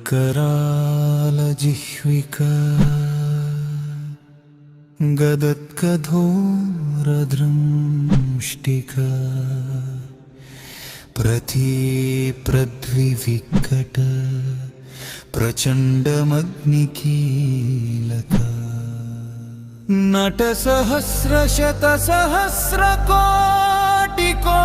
జ్వలత్కరాల జిహ్వికా గదత్కధోరదృష్టికా ప్రద్వివికట ప్రచండమగ్నికీలకా నట సహస్రశత సహస్ర కోటి కోటికేసరా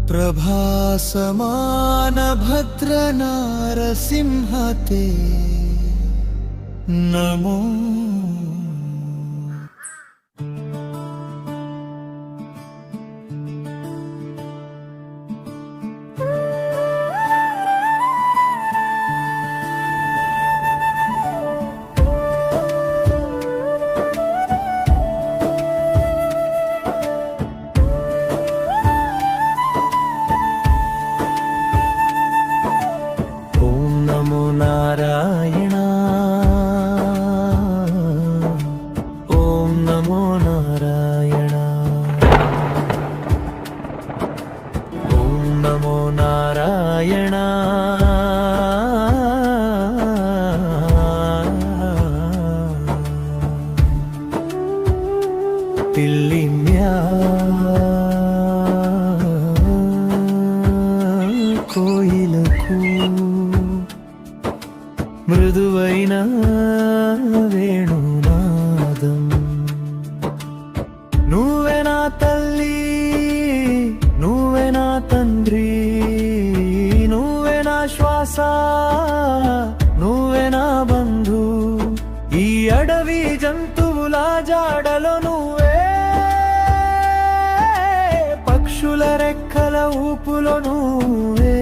ప్రభాసమాన భద్ర నారసింహతే నమో నారాయణ ఓం నమో నారాయణ ఓం నమో నారాయణ పిల్లిమ్యా కోయిలకు మృదువైన వేణునాదం నువ్వే నా తల్లి నువ్వే నా తండ్రి నువ్వే నా శ్వాస నువ్వే నా బంధు ఈ అడవి జంతువుల జాడలో నువ్వే పక్షుల రెక్కల ఊపులో నువ్వే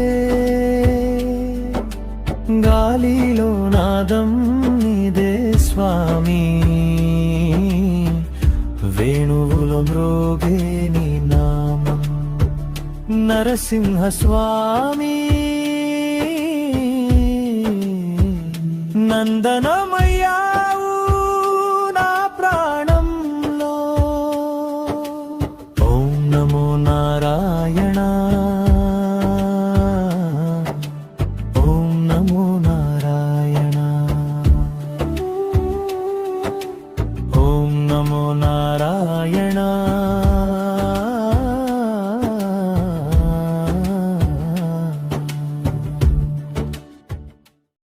గాలిలో నాదం నీదే స్వామి వేణువులో మ్రోగే నీ నామం నరసింహ స్వామి నందనమయ్యావు నా ప్రాణంలో ఓం నమో నారాయణ నారాయణ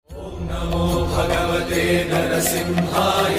ఓం నమో భగవతే నరసింహాయ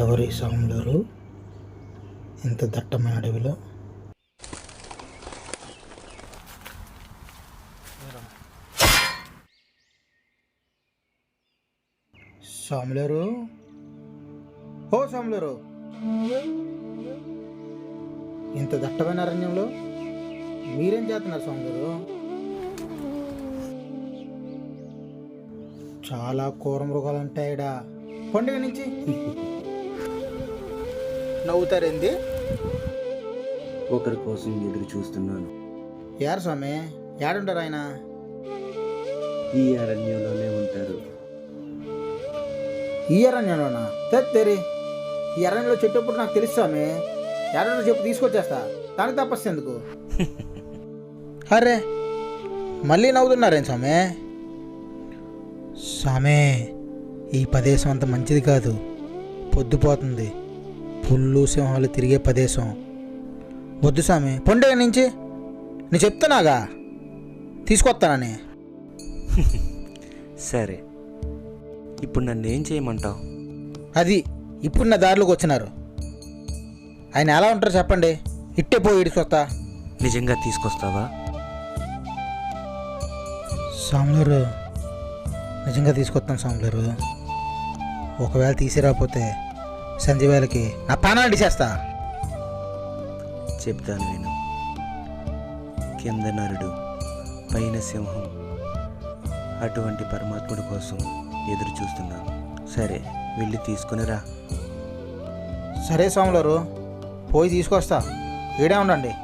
ఎవరి సౌందరు ఇంత దట్టమైన అడవిలో? సాములరు, ఓ సాములరు, ఇంత దట్టమైన అరణ్యంలో మీరేం చేస్తున్నారు సాములరు? చాలా క్రూర మృగాలు ఉంటాయి ఈడ. పండుగ నుంచి నవ్వుతారేంది? ఒకరి కోసం ఎదురు చూస్తున్నాను. యారు స్వామి, ఏడుంటారు ఆయన? ఈ అరణ్యంలోనే ఉంటారు. ఈ అరణ్యంలోనా? తెరి ఈ అరణ్యంలో చెట్టప్పుడు నాకు తెలుసు స్వామి. ఏడంటారు చెప్పు, తీసుకొచ్చేస్తా. దానికి తపస్సు ఎందుకు? అరే మళ్ళీ నవ్వుతున్నారేం స్వామి? స్వామి, ఈ ప్రదేశం అంత మంచిది కాదు. పొద్దుపోతుంది. పుల్లు సింహాలు తిరిగే ప్రదేశం వద్దు స్వామి. పండుగ నుంచి నేను చెప్తున్నాగా తీసుకొస్తానని. సరే, ఇప్పుడు నన్ను ఏం చేయమంటావు? అది ఇప్పుడు నా దారిలోకి వచ్చినారు. ఆయన ఎలా ఉంటారో చెప్పండి, ఇట్టే పోయి ఇడికొస్తా. నిజంగా తీసుకొస్తావా? స్వాములారు, నిజంగా తీసుకొస్తాను స్వాములారు. ఒకవేళ తీసిరాకపోతే సంధ్యవేళకి నా ప్రాణాలు తీసేస్తా. చెప్తాను నేను. కింద నరుడు, పైన సింహం. అటువంటి పరమాత్ముడి కోసం ఎదురు చూస్తున్నాను. సరే, వెళ్ళి తీసుకునిరా. సరే స్వాములారు, పోయి తీసుకొస్తా. ఈడే ఉండండి.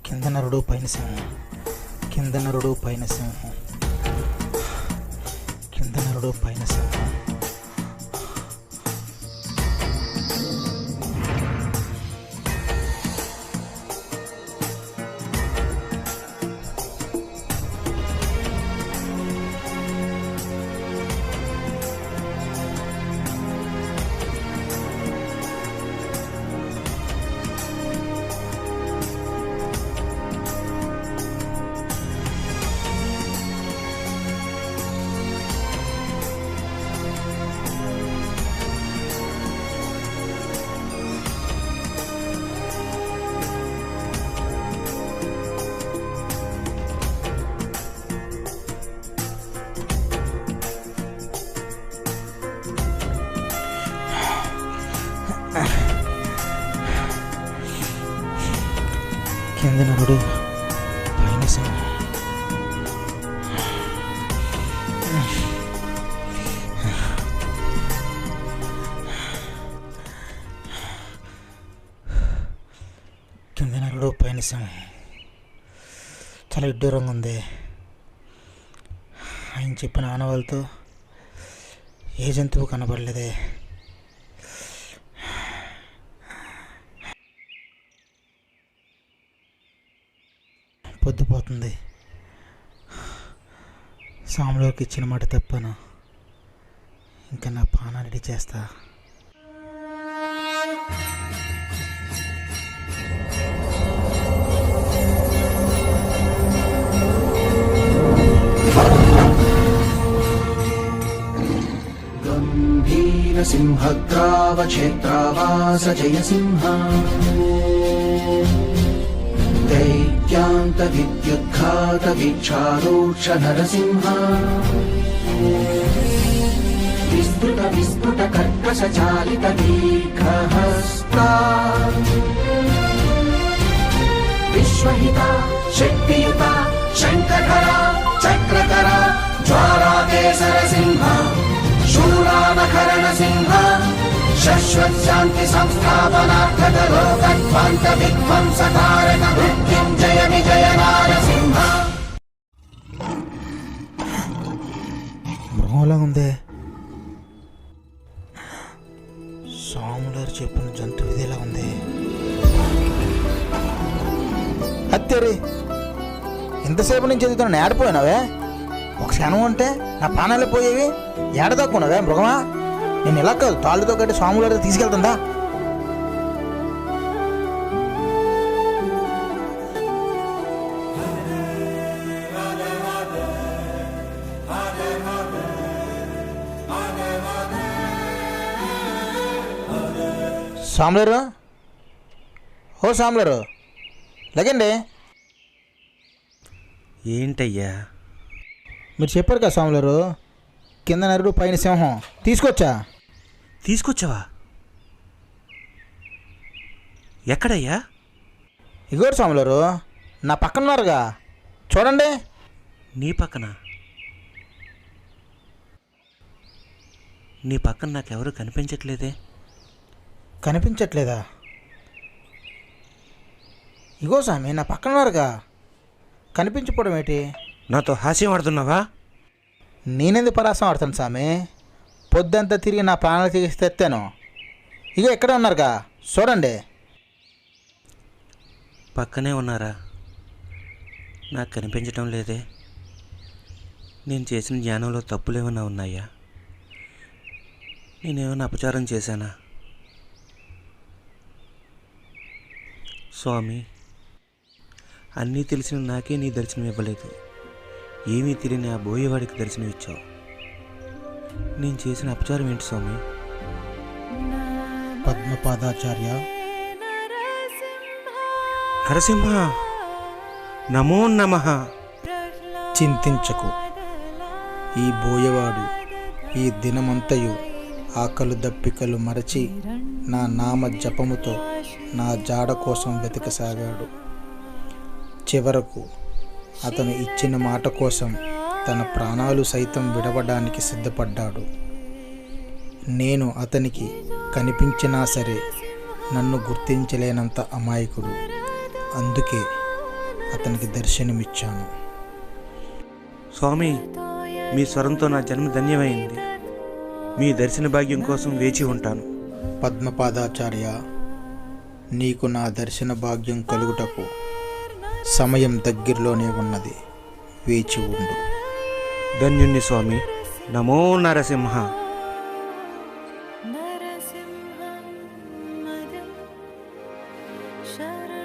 కింద నరుడు పైన సింహం, కింద నరుడు పైన సింహం, కింద నరుడు పైన సింహం. కింద నరుడు పైన సింహం. కింద నరుడు పైన సింహం. చాలా ఇడ్డూరంగా ఉంది. ఆయన చెప్పిన ఆనవాళ్ళతో ఏ జంతువు కనబడలేదే. పొద్దుపోతుంది. సాములోకి ఇచ్చిన మాట తప్పను. ఇంకా నా ప్రాణాలు రెడీ చేస్తా. గంభీర సింహగ్రావ క్షేత్రావాస జయసింహ दैत्यान्त विद्युद्घात वीक्षारोक्ष नरसिंह विस्तृत विस्फुट कर्कश चालित दीर्घहस्ता विश्वहिता शक्तियुता शङ्खधरा चक्रधरा ज्वालाकेसर सिंह शूलानखरण सिंह शाश्वत शांति संस्थापनार्थक लोकध्वंस विध्वंसकारक मृत्युंजय विजय नारसिंह. మృగంలా ఉంది. సాములారు చెప్పిన జంతు విధిలా ఉంది. అత్తేరి, ఇంతసేపు నుంచి ఎదుగుతున్నా ఏడపోయినావే? ఒక క్షణం అంటే నా ప్రాణాలే పోయేవి. ఏడదాక్కున్నావే మృగమా? నేను ఇలా కాదు, తాళ్ళతో కట్టి స్వాములారు తీసుకెళ్తుందా? సాములారు, ఓ సాములారు, లేకండి. ఏంటయ్యా? మీరు చెప్పారు కదా సాములారు, కింద నరుడు పైన సింహం తీసుకొచ్చా. తీసుకొచ్చావా? ఎక్కడయ్యా? ఇగోరు స్వాములారు, నా పక్కన ఉన్నారుగా, చూడండి. నీ పక్కన? నీ పక్కన నాకెవరు కనిపించట్లేదే. కనిపించట్లేదా? ఇగో స్వామి, నా పక్కన ఉన్నారుగా, కనిపించకపోవడం ఏంటి? నాతో హాస్యం ఆడుతున్నావా? నేనెందుకు పరాసం ఆడుతాను స్వామి? పొద్దంతా తిరిగి నా ప్రాణాలు తీసి తెస్తాను. ఇగో ఇక్కడే ఉన్నారుగా, చూడండి. పక్కనే ఉన్నారా? నాకు కనిపించటం లేదే. నేను చేసిన ధ్యానంలో తప్పులేమన్నా ఉన్నాయా? నేనేమైనా అపచారం చేశానా? స్వామి, అన్నీ తెలిసిన నాకే నీ దర్శనం ఇవ్వలేదు. ఏమీ తెలియని ఆ బోయేవాడికి దర్శనం ఇచ్చావు. నేను చేసిన అపచారం ఏంటి స్వామి? పద్మపాదాచార్య, నరసింహ, నమో నమః. చింతించకు. ఈ బోయవాడు ఈ దినమంతయు ఆకలు దప్పికలు మరచి నా నామ జపముతో నా జాడ కోసం వెతకసాగాడు. చివరకు అతను ఇచ్చిన మాట కోసం తన ప్రాణాలు సైతం విడవడానికి సిద్ధపడ్డాడు. నేను అతనికి కనిపించినా సరే నన్ను గుర్తించలేనంత అమాయకుడు. అందుకే అతనికి దర్శనమిచ్చాను. స్వామి, మీ స్వరంతో నా జన్మ ధన్యమైంది. మీ దర్శన భాగ్యం కోసం వేచి ఉంటాను. పద్మపాదాచార్య, నీకు నా దర్శన భాగ్యం కలుగుటకు సమయం దగ్గరలోనే ఉన్నది. వేచి ఉండు. ధన్యుణ్ణి స్వామి. నమో నరసింహ. నరసింహం మదం శరణం